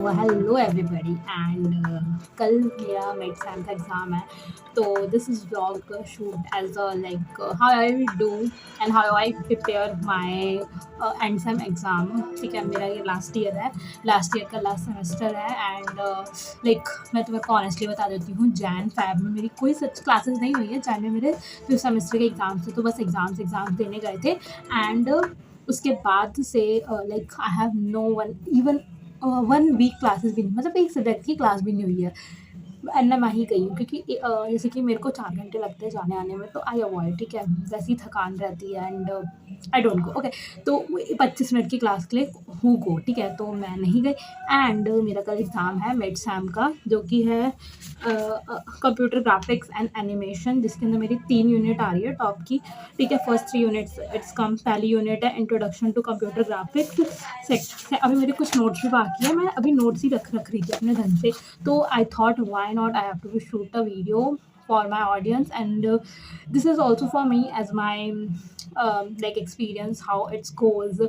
Hello everybody and कल मेरा mid sem का एग्ज़ाम है। तो this is vlog shoot as a like how I do and how I prepare my end sem exam. ठीक है, मेरा ये लास्ट ईयर है, लास्ट ईयर का लास्ट सेमेस्टर है एंड लाइक मैं तुम्हें को ऑनेस्टली बता देती हूँ, जैन फैब में मेरी कोई सच क्लासेस नहीं हुई है। जैन में मेरे फिफ्थ सेमेस्टर के एग्ज़ाम्स थे, तो बस एग्ज़ाम्स देने गए थे एंड उसके बाद से like I have no one even 1 week classes भी नहीं, मतलब एक सब्जेक्ट की क्लास भी नहीं हुई है। एंड मैं ही गई हूँ क्योंकि जैसे कि मेरे को 4 घंटे लगते हैं जाने आने में, तो आई अवॉइड। ठीक है, वैसी थकान रहती है and I don't go. Okay, तो 25 मिनट की क्लास के लिए हु गो। ठीक है, तो मैं नहीं गई एंड मेरा कल एग्ज़ाम है मिड सैम का, जो कि है कंप्यूटर ग्राफिक्स एंड एनिमेशन, जिसके अंदर मेरी 3 यूनिट आ रही है टॉप की। ठीक है, फर्स्ट 3 यूनिट्स इट्स कम। पहली यूनिट है इंट्रोडक्शन टू कंप्यूटर ग्राफिक्स। अभी मेरे कुछ नोट्स भी बाकी है, मैं अभी नोट्स ही रख रही थी अपने ढंग से। तो I thought why not, I have to shoot a video for my audience and this is also for me as my like experience how it goes.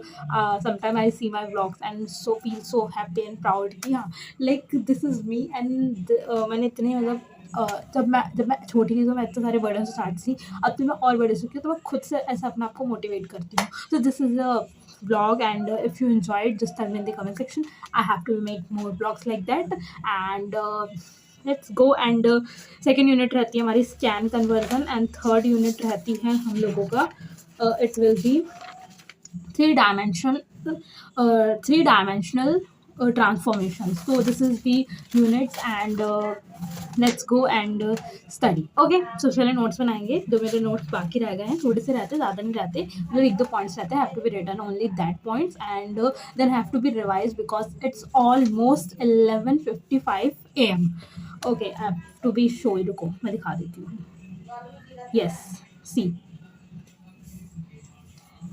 Sometimes I see my vlogs and so feel so happy and proud कि हाँ like this is me and मैंने इतने मतलब जब मैं छोटी थी तो मैं इतने सारे बर्डन से स्टार्ट थी। अब तो मैं और बड़े चुकी हूँ, तो मैं खुद से ऐसा अपने आप को मोटिवेट करती हूँ। तो this is a vlog and if you enjoyed, just tell me in the comment section. I have to make more vlogs like that and let's go and second unit रहती है हमारी scan conversion and third unit रहती है हम लोगों का it will be three dimensional transformation. So this is the units and let's go and study. Okay, so चलिए notes बनाएंगे। जो मेरे नोट्स बाकी रह गए हैं, थोड़े से रहते, ज़्यादा नहीं रहते, मतलब 1-2 पॉइंट्स रहते हैं, have to be written only that points and then have to be revise because it's almost 11:55 AM. Okay, have to be show. रुको मैं दिखा देती हूँ। Yes, see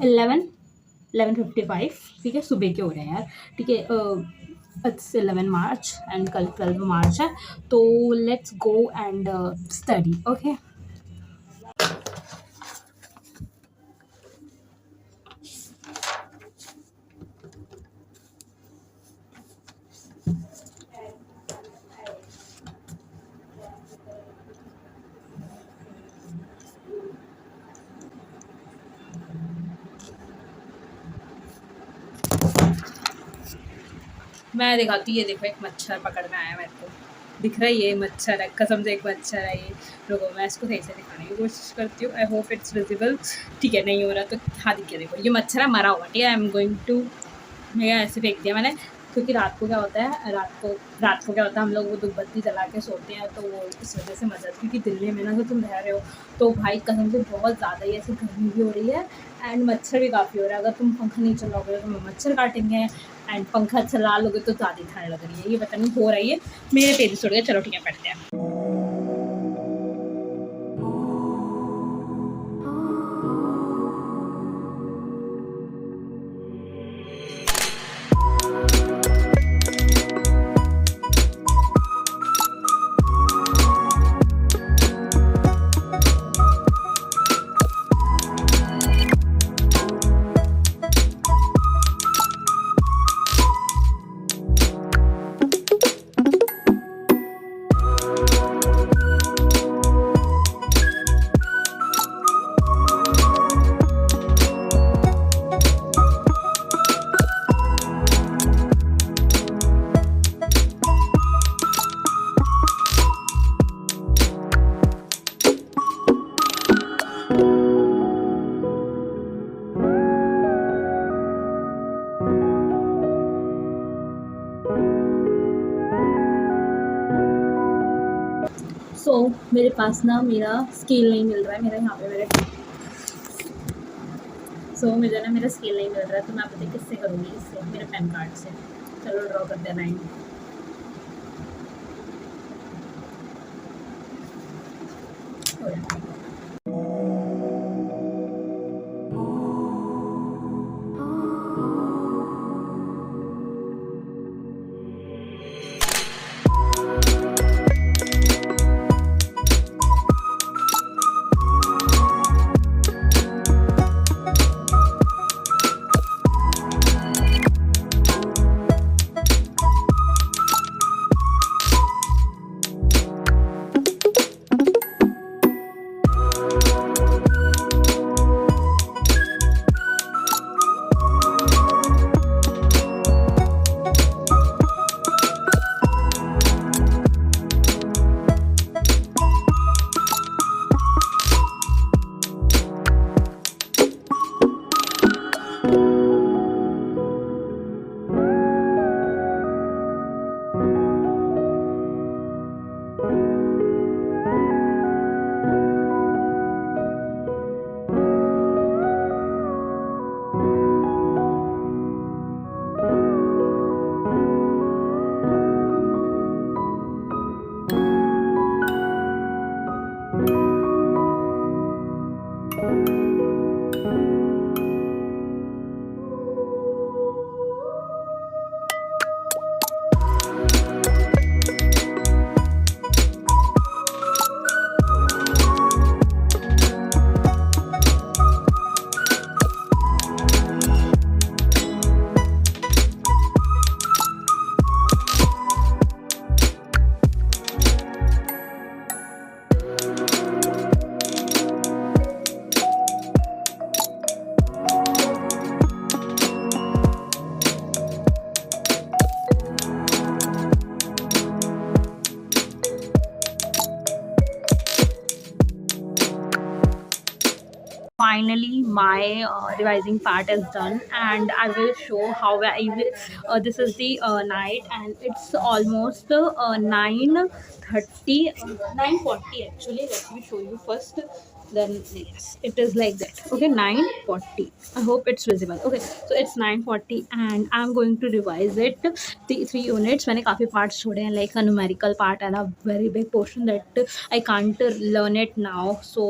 11:55। ठीक है, सुबह के हो रहे हैं यार। ठीक है, इट्स 11 मार्च एंड कल 12 मार्च है। तो let's go and study. Okay, मैं दिखाती हूँ। ये देखो, एक मच्छर पकड़ में आया मेरे को, दिख रहा है ये मच्छर है, कसम से एक मच्छर है ये। रुको मैं इसको सही से दिखाने की कोशिश करती हूँ, आई होप इट्स विजिबल। ठीक है, नहीं हो रहा तो हाँ दिख गया। देखो ये मच्छर है, मरा हुआ। ठीक है, आई एम गोइंग टू, मैं ऐसे फेंक दिया मैंने, क्योंकि रात को क्या होता है, हम लोग वो धूपबत्ती जला के सोते हैं, तो वो इस वजह से मच्छर, क्योंकि दिल्ली में ना जो तुम रह रहे हो तो भाई कसम से बहुत ज़्यादा ही ऐसी गर्मी भी हो रही है एंड मच्छर भी काफ़ी हो रहा है। अगर तुम पंखा नहीं चलाओगे तो मच्छर काटेंगे एंड पंखा चला लोगे तो ज़्यादा ठंड लग रही है। ये पता नहीं हो रही है, मेरे पेड़ छोड़ गए। चलो ठीक है, पढ़ते हैं। सो मेरे पास ना मेरा स्केल नहीं मिल रहा है, मेरा यहाँ पे मेरा मुझे ना मेरा स्केल नहीं मिल रहा है, तो मैं आप बताइए किससे करूँगी? इससे, मेरे पैन कार्ड से। चलो ड्रॉ करते हैं लाइन। हो रहा है। finally my revising part is done, and I will show how I will. This is the night, and it's almost 9:30, 9:40 actually. Let me show you first. Then yes, it is like that. Okay, 9:40. I hope it's visible. Okay, so it's 9:40, and I'm going to revise it. The 3 units. मैंने काफ़ी parts छोड़े हैं, like a numerical part and a very big portion that I can't learn it now. So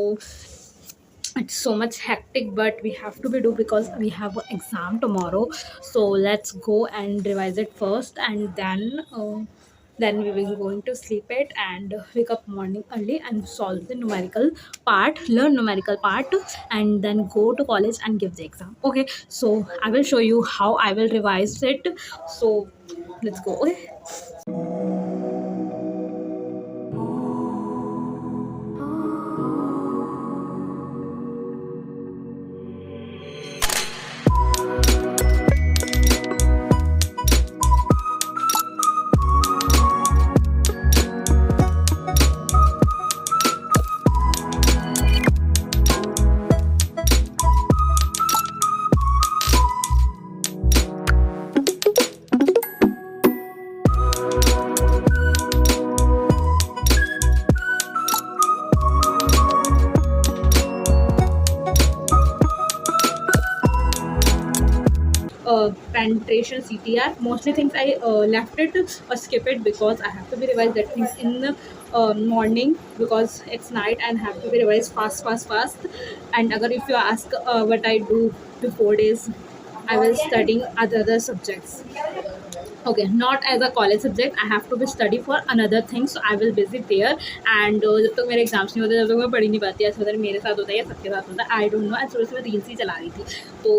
it's so much hectic, but we have to be do because we have an exam tomorrow. So let's go and revise it first, and then we will going to sleep it and wake up morning early and solve the numerical part, learn numerical part, and then go to college and give the exam. Okay, so I will show you how I will revise it. So let's go. Okay. Penetration CTR. Mostly things I left it or skip it because I have to be revised that things in the morning because it's night and have to be revised fast. And agar if you ask what I do before days, I will studying other subjects. Okay, not as a college subject. I have to be study for another thing, so I will visit there. And जब तक मेरे exams नहीं होते, जब तक मैं पढ़ ही नहीं पाती, ऐसा पता नहीं मेरे साथ होता है या सबके साथ होता है, आई डोंट नो। आज सुबह से मैं रील्स ही चला रही थी, तो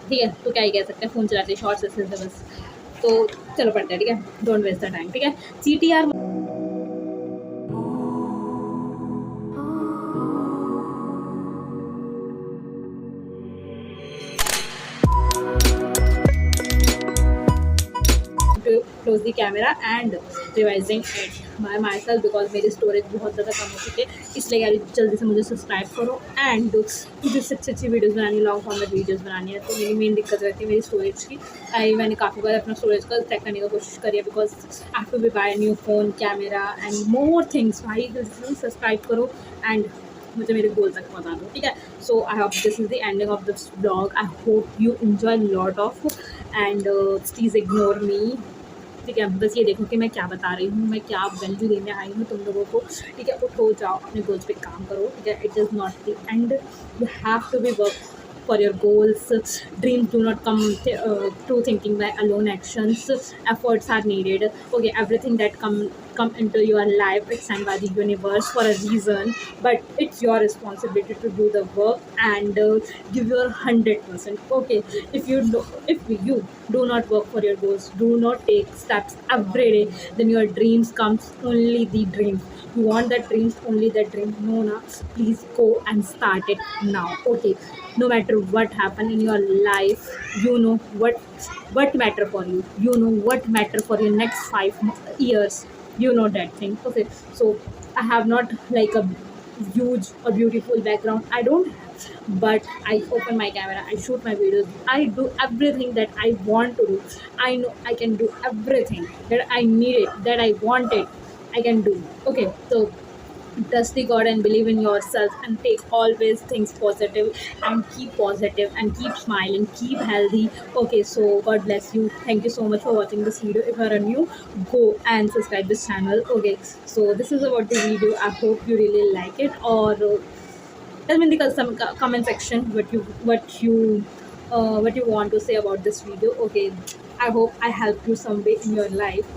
ठीक है, तो क्या ही कह सकते हैं, फ़ोन चलाते शॉर्ट्स ऐसे से बस। तो चलो पढ़ते हैं, ठीक है, डोंट वेस्ट द टाइम। ठीक है, CTR to close the camera and revising it by myself because मेरी स्टोरेज बहुत ज़्यादा कम हो चुकी है, इसलिए यार जल्दी से मुझे सब्सक्राइब करो। एंड मुझे अच्छी वीडियोज़ बनानी, लॉन्ग फॉर्मेट वीडियोज़ बनानी है, तो मेरी मेन दिक्कत रहती है मेरी स्टोरेज की। मैंने काफ़ी बार अपना स्टोरेज का चेक करने की कोशिश करी है because I have to be buy new phone, camera and more things. भाई जल्दी सब्सक्राइब करो एंड मुझे मेरे गोल तक पहुँचा दो। ठीक है, so I hope this is the ending of this blog. I hope you enjoy lot of and please ignore me. ठीक है, बस ये देखो कि मैं क्या बता रही हूँ, मैं क्या वैल्यू देने आई हूँ तुम लोगों को। ठीक है, उठो जाओ अपने गोल्स पे काम करो। ठीक है, it is not the end, you have to be work for your goals. Dreams do not come through thinking by alone actions. Efforts are needed. Okay, everything that come into your life it's sent by the universe for a reason, but it's your responsibility to do the work and give your 100%. Okay, if you do not work for your goals, do not take steps every day, then your dreams comes only the dreams. You want that dreams, only that dream. No, na, please go and start it now. Okay, no matter what happen in your life, you know what matter for you, you know what matter for your next 5 years, you know that thing. Okay, so I have not like a huge or beautiful background, I don't, but I open my camera, I shoot my videos, I do everything that I want to do. I know I can do everything that I need it, that I want it, I can do. Okay, so trust the God and believe in yourself and take always things positive and keep positive and keep smiling, keep healthy. Okay, so God bless you. Thank you so much for watching this video. If you are new, go and subscribe this channel. Okay, so this is about the video. I hope you really like it, or tell me in the comment section what you want to say about this video. Okay, I hope I helped you some way in your life.